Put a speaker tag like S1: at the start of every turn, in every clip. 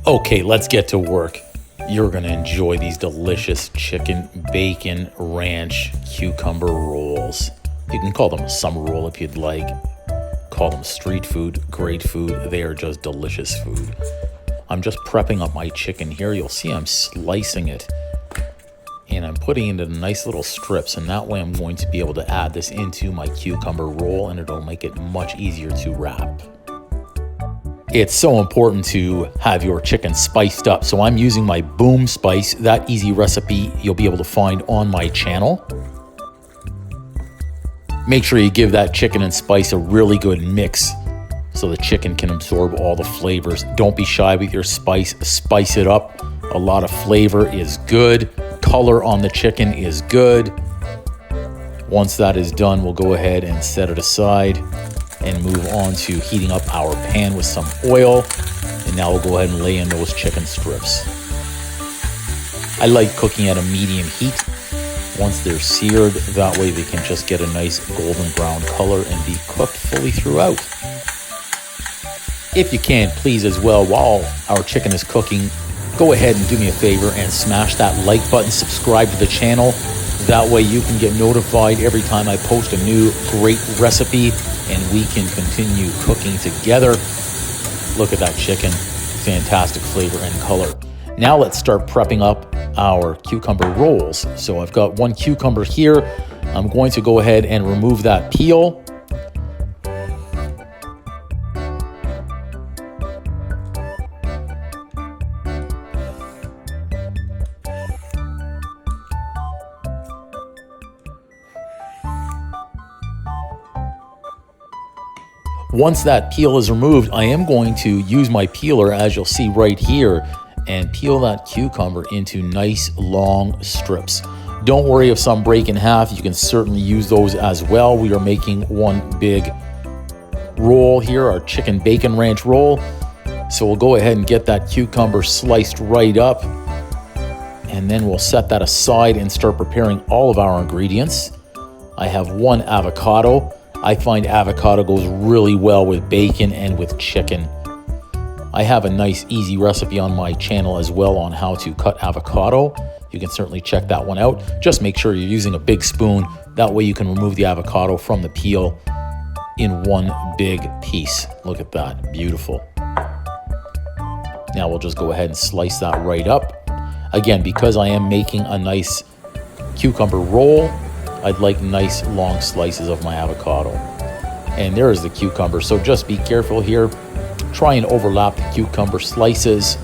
S1: Okay, let's get to work. You're gonna enjoy these delicious chicken bacon ranch cucumber rolls. You can call them a summer roll if you'd like. Call them street food, great food. They are just delicious food. I'm just prepping up my chicken here. You'll see I'm slicing it and I'm putting it into nice little strips, and that way I'm going to be able to add this into my cucumber roll and it'll make it much easier to wrap. It's so important to have your chicken spiced up. So I'm using my boom spice. That easy recipe you'll be able to find on my channel. Make sure you give that chicken and spice a really good mix so the chicken can absorb all the flavors. Don't be shy with your spice. Spice it up. A lot of flavor is good. Color on the chicken is good. Once that is done, we'll go ahead and set it aside and move on to heating up our pan with some oil. And now we'll go ahead and lay in those chicken strips. I like cooking at a medium heat. Once they're seared, that way they can just get a nice golden brown color and be cooked fully throughout. If you can, please as well, while our chicken is cooking, go ahead and do me a favor and smash that like button, subscribe to the channel. That way you can get notified every time I post a new great recipe and we can continue cooking together. Look at that chicken, fantastic flavor and color. Now let's start prepping up our cucumber rolls. So I've got one cucumber here. I'm going to go ahead and remove that peel. Once that peel is removed, I am going to use my peeler, as you'll see right here, and peel that cucumber into nice long strips. Don't worry if some break in half. You can certainly use those as well. We are making one big roll here, our chicken bacon ranch roll. So we'll go ahead and get that cucumber sliced right up, and then we'll set that aside and start preparing all of our ingredients. I have one avocado. I find avocado goes really well with bacon and with chicken. I have a nice easy recipe on my channel as well on how to cut avocado. You can certainly check that one out. Just make sure you're using a big spoon. That way you can remove the avocado from the peel in one big piece. Look at that, beautiful. Now we'll just go ahead and slice that right up. Again, because I am making a nice cucumber roll, I'd like nice long slices of my avocado. And there is the cucumber, so just be careful here. Try and overlap the cucumber slices.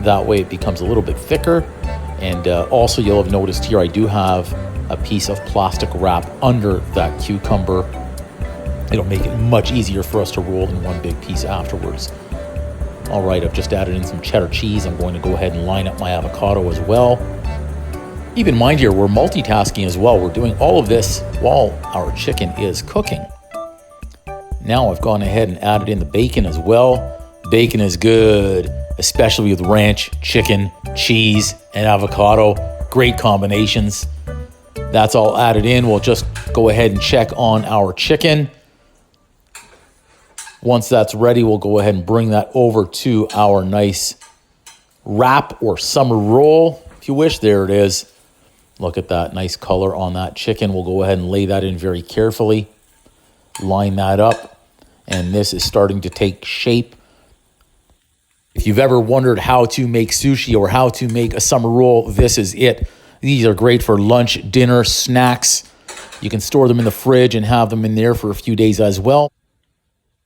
S1: That way it becomes a little bit thicker. And also you'll have noticed here I do have a piece of plastic wrap under that cucumber. It'll make it much easier for us to roll in one big piece afterwards. All right, I've just added in some cheddar cheese. I'm going to go ahead and line up my avocado as well. Keep in mind here, we're multitasking as well. We're doing all of this while our chicken is cooking. Now I've gone ahead and added in the bacon as well. Bacon is good, especially with ranch, chicken, cheese, and avocado. Great combinations. That's all added in. We'll just go ahead and check on our chicken. Once that's ready, we'll go ahead and bring that over to our nice wrap or summer roll, if you wish. There it is. Look at that nice color on that chicken. We'll go ahead and lay that in very carefully. Line that up. And this is starting to take shape. If you've ever wondered how to make sushi or how to make a summer roll, this is it. These are great for lunch, dinner, snacks. You can store them in the fridge and have them in there for a few days as well.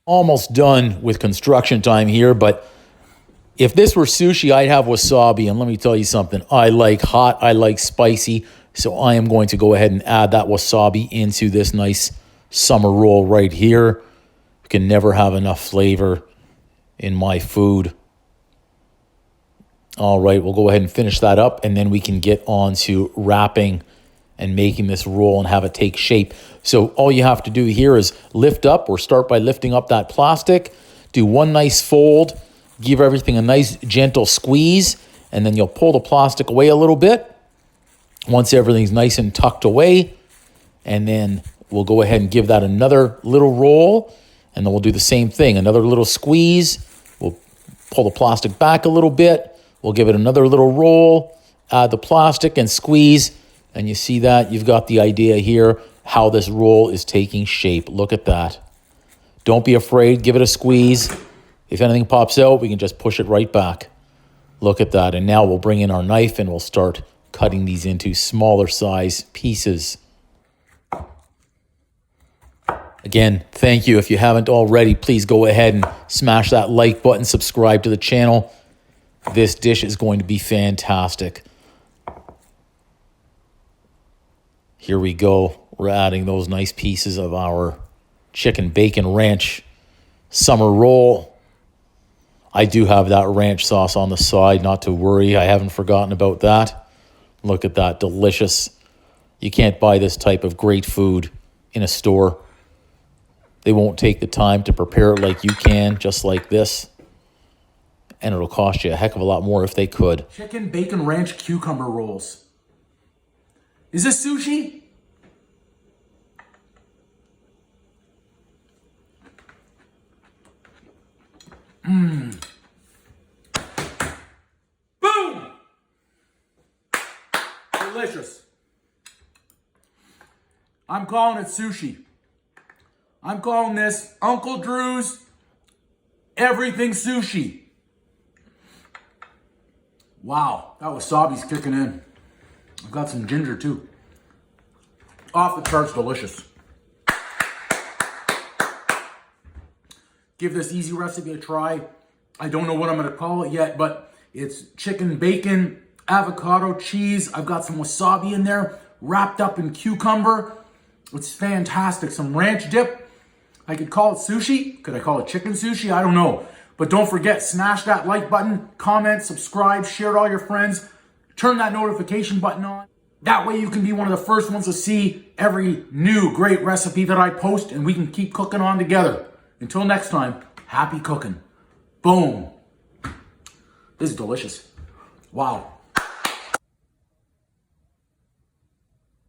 S1: Almost done with construction time here, but if this were sushi, I'd have wasabi, and let me tell you something. I like hot, I like spicy, so I am going to go ahead and add that wasabi into this nice summer roll right here. You can never have enough flavor in my food. All right, we'll go ahead and finish that up, and then we can get on to wrapping and making this roll and have it take shape. So all you have to do here is lift up, or start by lifting up that plastic, do one nice fold, give everything a nice gentle squeeze, and then you'll pull the plastic away a little bit. Once everything's nice and tucked away, and then we'll go ahead and give that another little roll, and then we'll do the same thing, another little squeeze. We'll Pull the plastic back a little bit. We'll give it another little roll. Add the plastic and squeeze. And you see that? You've got the idea here how this roll is taking shape. Look at that. Don't be afraid. Give it a squeeze. If anything pops out, we can just push it right back. Look at that. And now we'll bring in our knife and we'll start cutting these into smaller size pieces. Again, thank you. If you haven't already, please go ahead and smash that like button, subscribe to the channel. This dish is going to be fantastic. Here we go. We're adding those nice pieces of our chicken bacon ranch summer roll. I do have that ranch sauce on the side, not to worry. I haven't forgotten about that. Look at that, delicious. You can't buy this type of great food in a store. They won't take the time to prepare it like you can, just like this. And it'll cost you a heck of a lot more if they could.
S2: Chicken bacon ranch cucumber rolls. Is this sushi? Mmm. Boom! Delicious. I'm calling it sushi. I'm calling this Uncle Drew's Everything Sushi. Wow, that wasabi's kicking in. I've got some ginger too. Off the charts delicious. Give this easy recipe a try. I don't know what I'm gonna call it yet, but it's chicken bacon, avocado, cheese. I've got some wasabi in there, wrapped up in cucumber. It's fantastic. Some ranch dip. I could call it sushi. Could I call it chicken sushi? I don't know. But don't forget, smash that like button, comment, subscribe, share to all your friends. Turn that notification button on. That way you can be one of the first ones to see every new great recipe that I post, and we can keep cooking on together. Until next time, happy cooking. Boom. This is delicious. Wow.